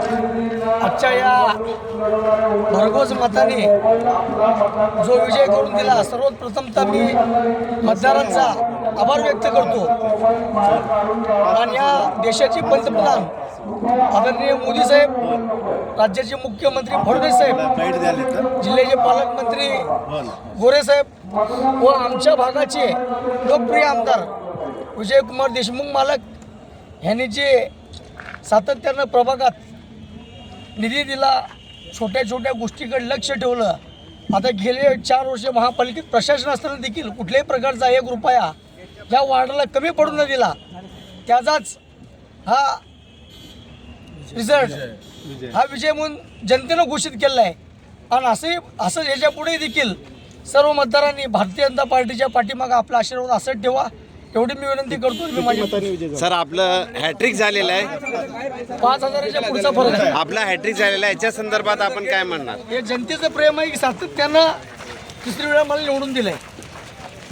आजच्या या भरघोस मताने जो विजय करून दिला, सर्वप्रथमतः मी मतदारांचा आभार व्यक्त करतो. आणि या देशाचे पंतप्रधान आदरणीय मोदी साहेब, राज्याचे मुख्यमंत्री फडणवीस साहेब, जिल्ह्याचे पालकमंत्री गोरे साहेब व आमच्या भागाचे लोकप्रिय आमदार विजयकुमार देशमुख मालक यांनी जे सातत्यानं प्रभागात निधी दिला, छोट्या छोट्या गोष्टीकडे लक्ष ठेवलं. आता गेले 4 वर्ष महापालिकेत प्रशासन असताना देखील कुठल्याही प्रकारचा 1 रुपया या वार्डाला कमी पडू न दिला. त्याचाच हा रिझल्ट, हा विजय म्हणून जनतेनं घोषित केला आहे. आणि असं याच्या पुढे देखील सर्व मतदारांनी भारतीय जनता पार्टीच्या पाठीमागे आपला आशीर्वाद असं ठेवा, एवढी मी विनंती करतो. मी माझी सर, आपलं हॅट्रिक झालेलं आहे, 5,000च्या पुढचा फरक आहे. आपला हॅट्रिक झालेला आहे, याच्या संदर्भात आपण काय म्हणणार? हे जनतेचं प्रेम आहे की सातत्यानं 3री वेळा मला निवडून दिलंय.